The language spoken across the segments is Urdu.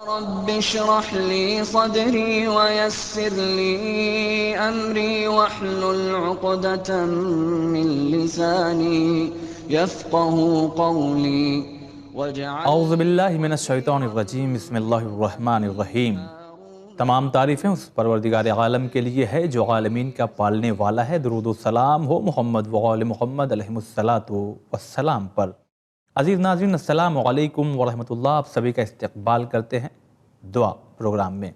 رب اشرح لي صدري ويسر لي أمري واحلل عقدة من لساني يفقه قولي واجعل اعوذ لي باللہ من الشیطان الرجیم، بسم اللہ الرحمن الرحیم۔ تمام تعریفیں اس پروردگار عالم کے لیے ہے جو عالمین کا پالنے والا ہے۔ درود و سلام ہو محمد و آل محمد علیہ السلام پر۔ عزیز ناظرین، السلام علیکم ورحمۃ اللہ۔ آپ سبھی کا استقبال کرتے ہیں دعا پروگرام میں۔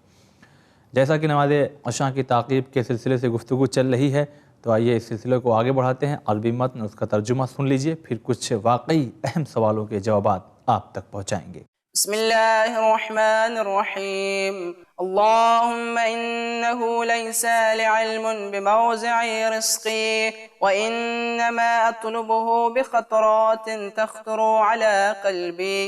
جیسا کہ نماز عشاء کی تعقیب کے سلسلے سے گفتگو چل رہی ہے، تو آئیے اس سلسلے کو آگے بڑھاتے ہیں۔ عربی متن اس کا ترجمہ سن لیجئے، پھر کچھ واقعی اہم سوالوں کے جوابات آپ تک پہنچائیں گے۔ بسم الله الرحمن الرحيم. اللهم إنه ليس لعلم بموضع رزقي وإنما أطلبه بخطرات تخطر على قلبي.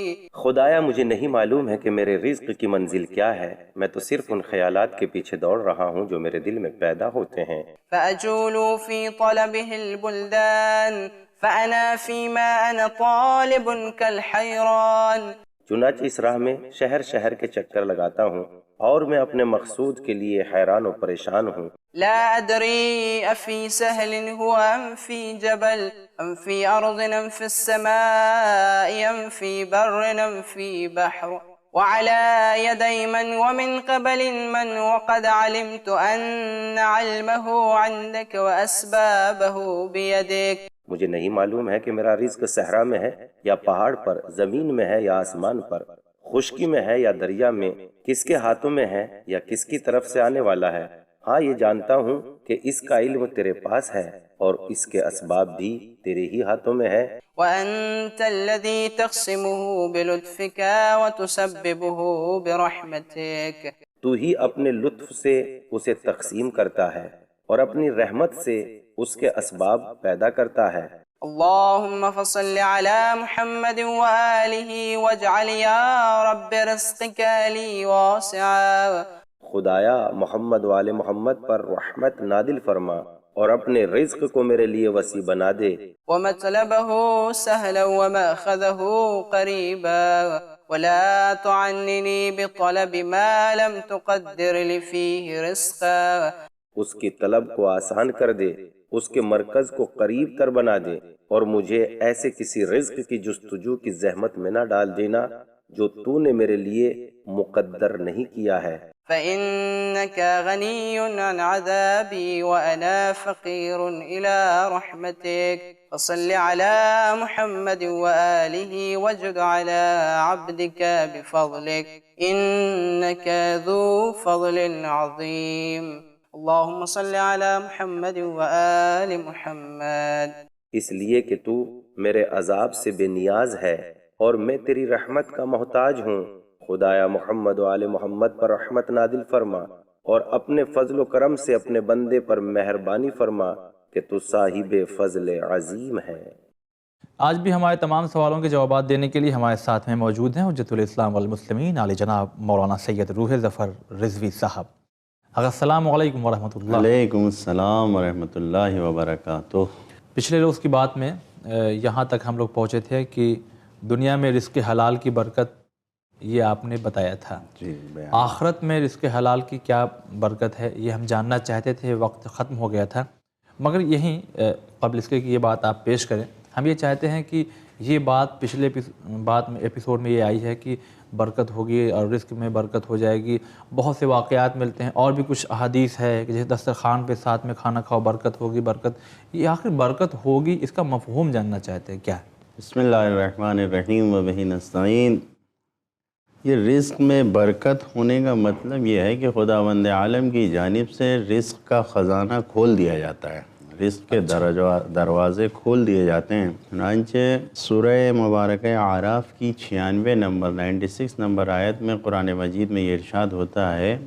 خدایا مجھے نہیں معلوم ہے کہ میرے رزق کی منزل کیا ہے، میں تو صرف ان خیالات کے پیچھے دوڑ رہا ہوں جو میرے دل میں پیدا ہوتے ہیں۔ فأجول في طلبه البلدان فأنا فيما أنا طالب كالحيران. چنانچہ اس راہ میں شہر شہر کے چکر لگاتا ہوں اور میں اپنے مقصود کے لیے حیران و پریشان ہوں۔ لا أدري أفي سهل هو أم في جبل أم في أرض أم في السماء أم في بر أم في بحر وعلى يدي من ومن قبل من وقد علمت أن علمه عندك وأسبابه بيدك. مجھے نہیں معلوم ہے کہ میرا رزق صحرا میں ہے یا پہاڑ پر، زمین میں ہے یا آسمان پر، خشکی میں ہے یا دریا میں، کس کے ہاتھوں میں ہے یا کس کی طرف سے آنے والا ہے۔ ہاں یہ جانتا ہوں کہ اس کا علم تیرے پاس ہے اور اس کے اسباب بھی تیرے ہی ہاتھوں میں ہے۔ وأنت الذي تقسمه بلطفك وتسببه برحمتك. تو ہی اپنے لطف سے اسے تقسیم کرتا ہے اور اپنی رحمت سے اس کے اسباب پیدا کرتا ہے۔ اللهم فصل على محمد وآله واجعل يا رب رزقك لي واسعا. خدایا محمد و آل محمد پر رحمت نادل فرما اور اپنے رزق کو میرے لیے وسیع بنا دے۔ ومطلبه سهلا ومأخذه قريبا ولا تعنني بطلب ما لم تقدر لي فيه رزقا. اس کی طلب کو آسان کر دے، اس کے مرکز کو قریب تر بنا دے، اور مجھے ایسے کسی رزق کی جستجو کی زحمت میں نہ ڈال دینا جو تو نے میرے لیے مقدر نہیں کیا ہے۔ فإنك غني عن عذابي وأنا فقير إلى رحمتك. فصل على محمد وآله واجد على عبدك بفضلك إنك ذو فضل عظيم. اللهم صل على محمد وآل محمد. اس لیے کہ تو میرے عذاب سے بے نیاز ہے اور میں تیری رحمت کا محتاج ہوں۔ خدایا محمد و آل محمد پر رحمت نادل فرما اور اپنے فضل و کرم سے اپنے بندے پر مہربانی فرما کہ تو صاحب فضل عظیم ہے۔ آج بھی ہمارے تمام سوالوں کے جوابات دینے کے لیے ہمارے ساتھ میں موجود ہیں حجت الاسلام والمسلمین علی جناب مولانا سید روح ظفر رضوی صاحب۔ السلام علیکم ورحمۃ اللہ۔ وعلیکم السلام ورحمۃ اللہ وبرکاتہ۔ پچھلے روز کی بات میں یہاں تک ہم لوگ پہنچے تھے کہ دنیا میں رزق حلال کی برکت یہ آپ نے بتایا تھا۔ جی، آخرت میں رزق حلال کی کیا برکت ہے یہ ہم جاننا چاہتے تھے، وقت ختم ہو گیا تھا، مگر یہیں قبل اس کے کہ یہ بات آپ پیش کریں، ہم یہ چاہتے ہیں کہ یہ بات پچھلے ایپیسوڈ میں یہ آئی ہے کہ برکت ہوگی اور رزق میں برکت ہو جائے گی، بہت سے واقعات ملتے ہیں، اور بھی کچھ احادیث ہے کہ جیسے دسترخوان پہ ساتھ میں کھانا کھاؤ برکت ہوگی، برکت یہ آخر برکت ہوگی، اس کا مفہوم جاننا چاہتے ہیں کیا ہے؟ بسم اللہ الرحمن الرحیم وبہ نستعین۔ یہ رزق میں برکت ہونے کا مطلب یہ ہے کہ خداوند عالم کی جانب سے رزق کا خزانہ کھول دیا جاتا ہے، رزق کے دروازے کھول دیے جاتے ہیں۔ چنانچہ سورہ مبارکہ اعراف کی 96 نمبر آیت میں قرآن مجید میں یہ ارشاد ہوتا ہے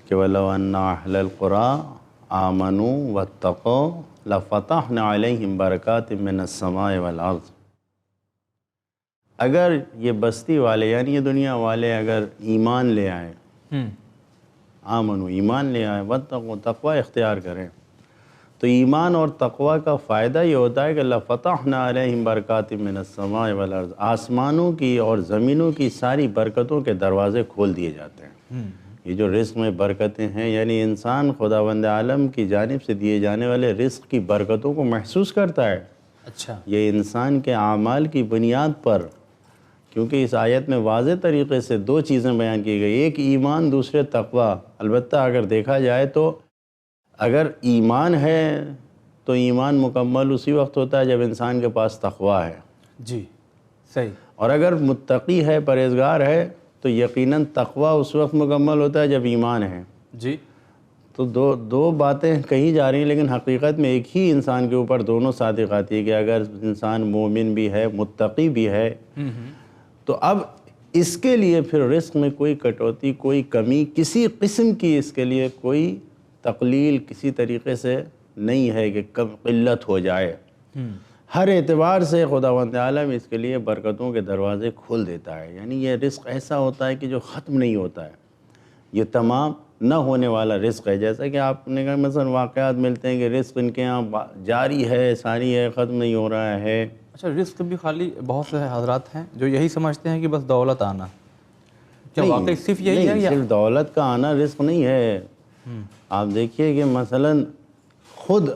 کہ وَلَوْ أَنَّ أَهْلَ الْقُرَىٰ آمَنُوا وَاتَّقَوْا لَفَتَحْنَا عَلَيْهِمْ بَرَكَاتٍ مِّنَ السَّمَاءِ وَالْأَرْضِ۔ اگر یہ بستی والے یعنی یہ دنیا والے اگر ایمان لے آئے، آمنو ایمان لے آئے، واتقوا تقوی اختیار کریں، تو ایمان اور تقوی کا فائدہ یہ ہوتا ہے کہ لَفَتَحْنَا عَلَيْهِمْ بَرَكَاتٍ مِّنَ السَّمَاءِ وَالْأَرْضِ، آسمانوں کی اور زمینوں کی ساری برکتوں کے دروازے کھول دیے جاتے ہیں۔ یہ جو رزق میں برکتیں ہیں، یعنی انسان خداوند عالم کی جانب سے دیے جانے والے رزق کی برکتوں کو محسوس کرتا ہے۔ اچھا، یہ انسان کے اعمال کی بنیاد پر، کیونکہ اس آیت میں واضح طریقے سے دو چیزیں بیان کی گئی، ایک ایمان، دوسرے تقوی۔ البتہ اگر دیکھا جائے تو اگر ایمان ہے تو ایمان مکمل اسی وقت ہوتا ہے جب انسان کے پاس تقوی ہے، جی صحیح، اور اگر متقی ہے، پرہیزگار ہے، تو یقیناً تقوی اس وقت مکمل ہوتا ہے جب ایمان ہے۔ جی تو دو باتیں کہی جا رہی ہیں، لیکن حقیقت میں ایک ہی انسان کے اوپر دونوں صادق آتی ہے کہ اگر انسان مومن بھی ہے، متقی بھی ہے، تو اب اس کے لیے پھر رزق میں کوئی کٹوتی، کوئی کمی، کسی قسم کی اس کے لیے کوئی تقلیل کسی طریقے سے نہیں ہے کہ قلت ہو جائے۔ ہر اعتبار سے خداوند عالم اس کے لیے برکتوں کے دروازے کھول دیتا ہے، یعنی یہ رزق ایسا ہوتا ہے کہ جو ختم نہیں ہوتا ہے، یہ تمام نہ ہونے والا رزق ہے۔ جیسا کہ آپ نے کہا مثلا واقعات ملتے ہیں کہ رزق ان کے ہاں جاری ہے، ساری ہے، ختم نہیں ہو رہا ہے۔ اچھا، رزق بھی خالی بہت سے حضرات ہیں جو یہی سمجھتے ہیں کہ بس دولت آنا، کیا واقعی صرف یہی ہے نہیں، یا صرف دولت کا آنا رزق نہیں ہے۔ آپ دیکھیے کہ مثلا خود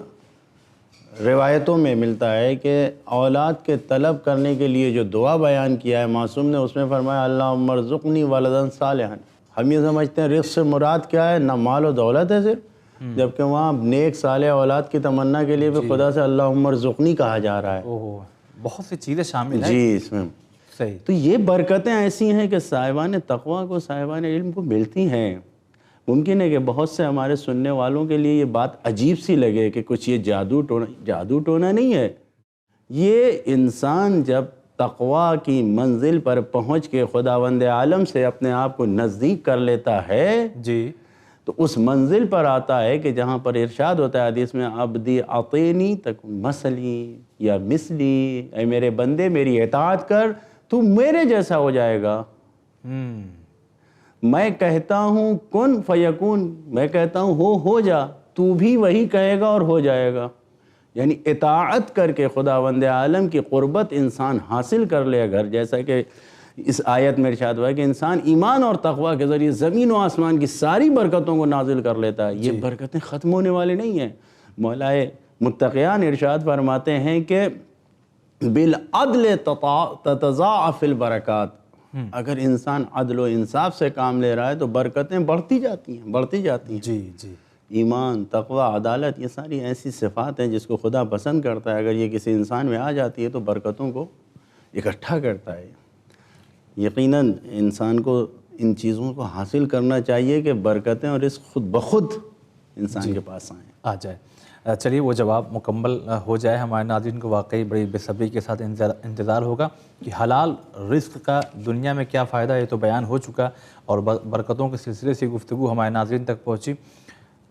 روایتوں میں ملتا ہے کہ اولاد کے طلب کرنے کے لیے جو دعا بیان کیا ہے معصوم نے، اس میں فرمایا اللہم ارزقنی ولدا صالحا۔ ہم یہ سمجھتے ہیں رزق سے مراد کیا ہے، نہ مال و دولت ہے صرف، جبکہ وہاں نیک صالح اولاد کی تمنا کے لیے بھی خدا سے اللہم ارزقنی کہا جا رہا ہے۔ اوہ، بہت سی چیزیں شامل ہیں۔ جی، اس میں صحیح، تو یہ برکتیں ایسی ہیں کہ صاحبان تقوی کو، صاحبان علم کو ملتی ہیں۔ ممکن ہے کہ بہت سے ہمارے سننے والوں کے لیے یہ بات عجیب سی لگے کہ کچھ یہ جادو ٹونا نہیں ہے۔ یہ انسان جب تقوی کی منزل پر پہنچ کے خداوند عالم سے اپنے آپ کو نزدیک کر لیتا ہے جی تو اس منزل پر آتا ہے کہ جہاں پر ارشاد ہوتا ہے حدیث میں عبدی اطینی تک مثلی یا مثلی، اے میرے بندے میری اطاعت کر تو میرے جیسا ہو جائے گا۔ میں کہتا ہوں کن فیکون، میں کہتا ہوں ہو جا، تو بھی وہی کہے گا اور ہو جائے گا۔ یعنی اطاعت کر کے خداوند عالم کی قربت انسان حاصل کر لے اگر، جیسا کہ اس آیت میں ارشاد ہوا ہے کہ انسان ایمان اور تقوی کے ذریعے زمین و آسمان کی ساری برکتوں کو نازل کر لیتا ہے۔ یہ برکتیں ختم ہونے والی نہیں ہیں۔ مولائے متقیان ارشاد فرماتے ہیں کہ بالعدل تتضاعف البرکات، اگر انسان عدل و انصاف سے کام لے رہا ہے تو برکتیں بڑھتی جاتی ہیں۔ جی جی، ایمان، تقوی، عدالت، یہ ساری ایسی صفات ہیں جس کو خدا پسند کرتا ہے۔ اگر یہ کسی انسان میں آ جاتی ہے تو برکتوں کو اکٹھا کرتا ہے۔ یقیناً انسان کو ان چیزوں کو حاصل کرنا چاہیے کہ برکتیں اور رزق خود بخود انسان کے پاس آئیں، آ جائے۔ چلیے وہ جواب مکمل ہو جائے، ہمارے ناظرین کو واقعی بڑی بے صبری کے ساتھ انتظار ہوگا کہ حلال رزق کا دنیا میں کیا فائدہ ہے۔ یہ تو بیان ہو چکا اور برکتوں کے سلسلے سے گفتگو ہمارے ناظرین تک پہنچی۔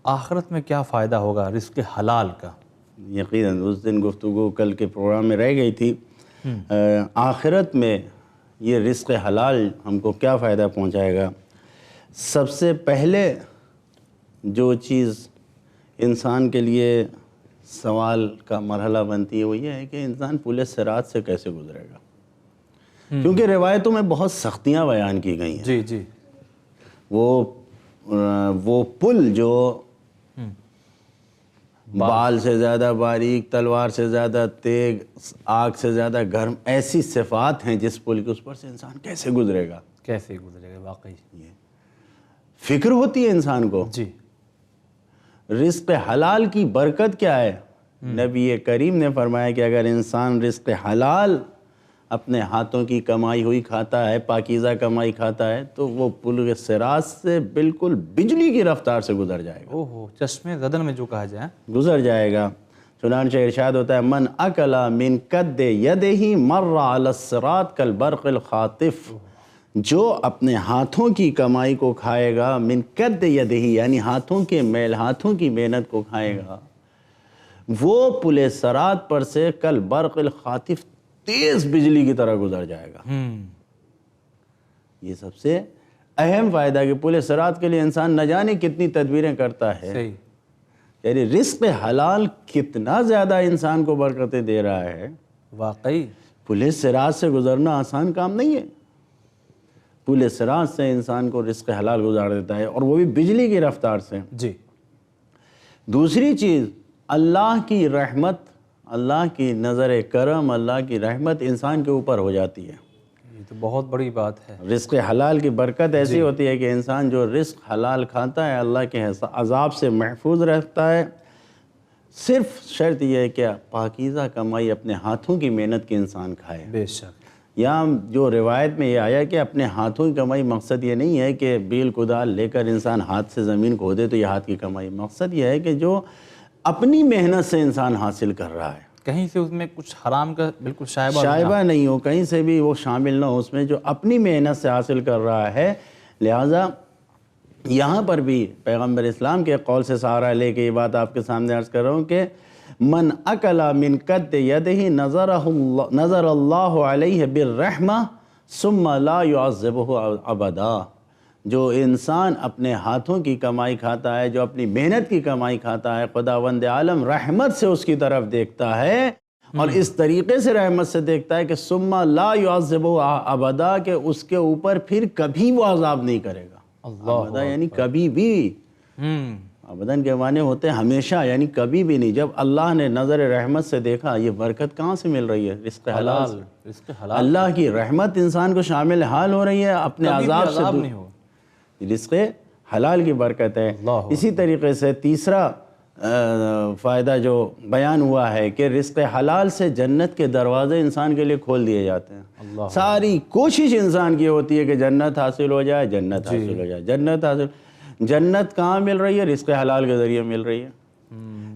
آخرت میں کیا فائدہ ہوگا رزق حلال کا؟ یقیناً اس دن گفتگو کل کے پروگرام میں رہ گئی تھی۔ آخرت میں یہ رزق حلال ہم کو کیا فائدہ پہنچائے گا؟ سب سے پہلے جو چیز انسان کے لیے سوال کا مرحلہ بنتی ہے وہ یہ ہے کہ انسان پل صراط سے کیسے گزرے گا، کیونکہ روایتوں میں بہت سختیاں بیان کی گئی ہیں۔ جی جی، وہ پل جو بال سے زیادہ باریک، تلوار سے زیادہ تیز، آگ سے زیادہ گرم، ایسی صفات ہیں جس پل کے اس پر سے انسان کیسے گزرے گا، کیسے گزرے گا؟ واقعی فکر ہوتی ہے انسان کو۔ جی، رزق حلال کی برکت کیا ہے؟ نبی کریم نے فرمایا کہ اگر انسان رزق حلال اپنے ہاتھوں کی کمائی ہوئی کھاتا ہے، پاکیزہ کمائی کھاتا ہے، تو وہ پل صراط سے بالکل بجلی کی رفتار سے گزر جائے گا۔ اوہو، چشمے زدن میں جو کہا جائے، گزر جائے گا۔ چنانچہ ارشاد ہوتا ہے من اکل من قد یدہ مر علی الصراط کالبرق الخاطف، جو اپنے ہاتھوں کی کمائی کو کھائے گا، من قد یدہ یعنی ہاتھوں کے میل، ہاتھوں کی محنت کو کھائے گا، وہ پل صراط پر سے کالبرق الخاطف تیز بجلی کی طرح گزر جائے گا۔ یہ سب سے اہم فائدہ کہ پل صراط کے لیے انسان نہ جانے کتنی تدبیریں کرتا ہے، صحیح، یعنی رزق حلال کتنا زیادہ انسان کو برکتیں دے رہا ہے. واقعی پل صراط سے گزرنا آسان کام نہیں ہے. پل صراط سے انسان کو رزق حلال گزار دیتا ہے، اور وہ بھی بجلی کی رفتار سے. جی. دوسری چیز، اللہ کی رحمت، اللہ کی نظر کرم، اللہ کی رحمت انسان کے اوپر ہو جاتی ہے. یہ تو بہت بڑی بات ہے. رزق حلال کی برکت ایسی ہوتی ہے کہ انسان جو رزق حلال کھاتا ہے اللہ کے عذاب سے محفوظ رہتا ہے. صرف شرط یہ ہے کہ پاکیزہ کمائی اپنے ہاتھوں کی محنت کے انسان کھائے. بے شک. یہاں جو روایت میں یہ آیا کہ اپنے ہاتھوں کی کمائی، مقصد یہ نہیں ہے کہ بیل کدال لے کر انسان ہاتھ سے زمین کھودے تو یہ ہاتھ کی کمائی. مقصد یہ ہے کہ جو اپنی محنت سے انسان حاصل کر رہا ہے، کہیں سے اس میں کچھ حرام کا بالکل شائبہ نہیں ہو، کہیں سے بھی وہ شامل نہ ہو اس میں، جو اپنی محنت سے حاصل کر رہا ہے. لہٰذا یہاں پر بھی پیغمبر اسلام کے قول سے سہارا لے کے یہ بات آپ کے سامنے عرض کر رہا ہوں کہ من اکل من قد یدہ نظر اللہ علیہ بالرحمہ ثم لا یعذبہ ابدا. جو انسان اپنے ہاتھوں کی کمائی کھاتا ہے، جو اپنی محنت کی کمائی کھاتا ہے، خداوند عالم رحمت سے اس کی طرف دیکھتا ہے، اور اس طریقے سے رحمت سے دیکھتا ہے کہ ثم لا یعذبہ ابدا، کہ اس کے اوپر پھر کبھی وہ عذاب نہیں کرے گا. ابدا یعنی کبھی بھی. ابداً کے معنی ہوتے ہیں ہمیشہ، یعنی کبھی بھی نہیں. جب اللہ نے نظر رحمت سے دیکھا، یہ برکت کہاں سے مل رہی ہے؟ رزق حلال سے. رزق حلال. اللہ کی رحمت انسان کو شامل حال ہو رہی ہے، اپنے عذاب سے دور. نہیں ہو. رزق حلال کی برکت ہے. اسی طریقے سے تیسرا فائدہ جو بیان ہوا ہے کہ رزق حلال سے جنت کے دروازے انسان کے لیے کھول دیے جاتے ہیں. ساری کوشش انسان کی ہوتی ہے کہ جنت حاصل ہو جائے، جنت حاصل ہو جائے، جنت حاصل. جنت کہاں مل رہی ہے؟ رزق حلال کے ذریعے مل رہی ہے.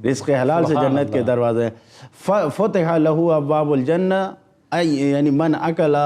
رزق حلال سے جنت کے دروازے. فتح لہو ابواب الجنہ، یعنی من اکل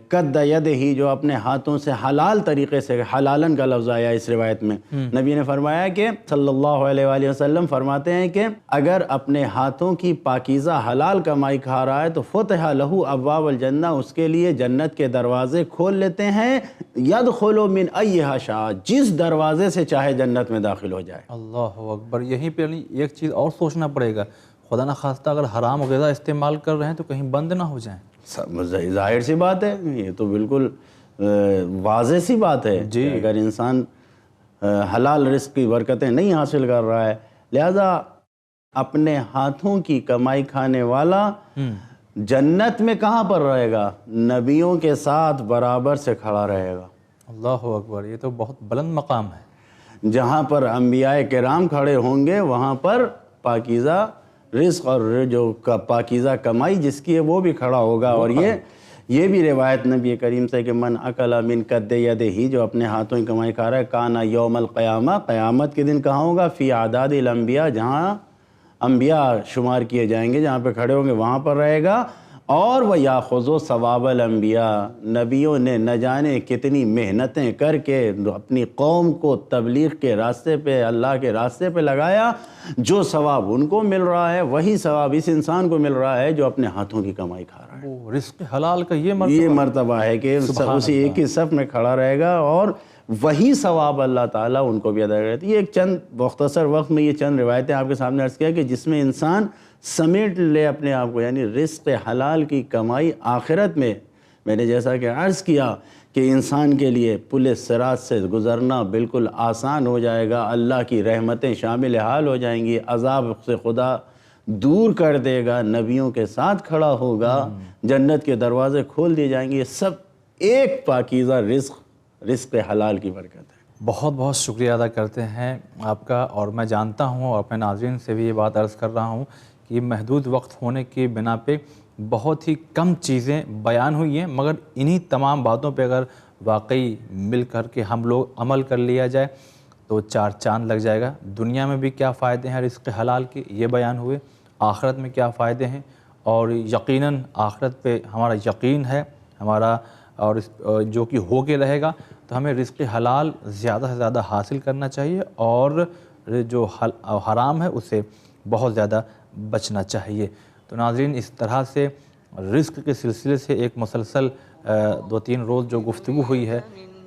قد یدہ، جو اپنے ہاتھوں سے حلال طریقے سے، حلالن کا لفظ آیا اس روایت میں. نبی نے فرمایا کہ صلی اللہ علیہ وآلہ وسلم فرماتے ہیں کہ اگر اپنے ہاتھوں کی پاکیزہ حلال کمائی کھا رہا ہے تو فتح لہو ابواب الجنہ، اس کے لیے جنت کے دروازے کھول لیتے ہیں. یدخل من ایہا شاء، جس دروازے سے چاہے جنت میں داخل ہو جائے. اللہ اکبر. یہیں پہ ایک چیز اور سوچنا پڑے گا، خدا نخواستہ اگر حرام غذا استعمال کر رہے ہیں تو کہیں بند نہ ہو جائیں. ظاہر سی بات ہے، یہ تو بالکل واضح سی بات ہے کہ اگر انسان حلال رزق کی برکتیں نہیں حاصل کر رہا ہے، لہذا اپنے ہاتھوں کی کمائی کھانے والا جنت میں کہاں پر رہے گا؟ نبیوں کے ساتھ برابر سے کھڑا رہے گا. اللہ اکبر. یہ تو بہت بلند مقام ہے. جہاں پر انبیاء کرام کھڑے ہوں گے وہاں پر پاکیزہ رزق اور جو پاکیزہ کمائی جس کی ہے وہ بھی کھڑا ہوگا. اور یہ بھی روایت نبی کریم سے کہ من اکل من قد یدہ، جو اپنے ہاتھوں کی کمائی کھا رہا ہے، کانا یوم القیامہ، قیامت کے دن کہاں ہوگا؟ فی اعداد الانبیاء، جہاں انبیاء شمار کیے جائیں گے، جہاں پہ کھڑے ہوں گے وہاں پر رہے گا. اور وہ یاخذ ثواب الانبیاء، نبیوں نے نہ جانے کتنی محنتیں کر کے اپنی قوم کو تبلیغ کے راستے پہ، اللہ کے راستے پہ لگایا. جو ثواب ان کو مل رہا ہے وہی ثواب اس انسان کو مل رہا ہے جو اپنے ہاتھوں کی کمائی کھا رہا ہے. وہ رزق حلال کا یہ مرتبہ ہے کہ اسی ایک ہی صف میں کھڑا رہے گا اور وہی ثواب اللہ تعالیٰ ان کو بھی ادا کرتا ہے. یہ ایک چند مختصر وقت میں یہ چند روایتیں آپ کے سامنے عرض کیا کہ جس میں انسان سمیٹ لے اپنے آپ کو، یعنی رزق حلال کی کمائی آخرت میں نے جیسا کہ عرض کیا کہ انسان کے لیے پل صراط سے گزرنا بالکل آسان ہو جائے گا. اللہ کی رحمتیں شامل حال ہو جائیں گی، عذاب سے خدا دور کر دے گا، نبیوں کے ساتھ کھڑا ہوگا، جنت کے دروازے کھول دیے جائیں گے. یہ سب ایک پاکیزہ رزق حلال کی برکت ہے. بہت بہت شکریہ ادا کرتے ہیں آپ کا. اور میں جانتا ہوں اور اپنے ناظرین سے بھی یہ بات عرض کر رہا ہوں کہ محدود وقت ہونے کی بنا پہ بہت ہی کم چیزیں بیان ہوئی ہیں، مگر انہی تمام باتوں پہ اگر واقعی مل کر کے ہم لوگ عمل کر لیا جائے تو 4 چاند لگ جائے گا. دنیا میں بھی کیا فائدے ہیں رزق حلال کے یہ بیان ہوئے، آخرت میں کیا فائدے ہیں، اور یقیناً آخرت پہ ہمارا یقین ہے ہمارا، اور جو کہ ہو کے رہے گا. تو ہمیں رزق حلال زیادہ سے زیادہ حاصل کرنا چاہیے اور جو حرام ہے اسے بہت زیادہ بچنا چاہیے. تو ناظرین، اس طرح سے رزق کے سلسلے سے ایک مسلسل 2-3 روز جو گفتگو ہوئی ہے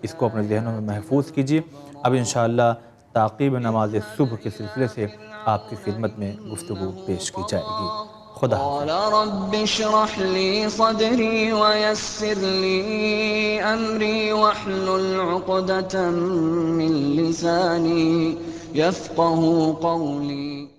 اس کو اپنے ذہنوں میں محفوظ کیجیے. اب انشاءاللہ تعقیب نماز صبح کے سلسلے سے آپ کی خدمت میں گفتگو پیش کی جائے گی۔ خدا حافظ۔ قال رب اشرح لي صدري ويسر لي أمري واحلل عقدة من لساني يفقه قولي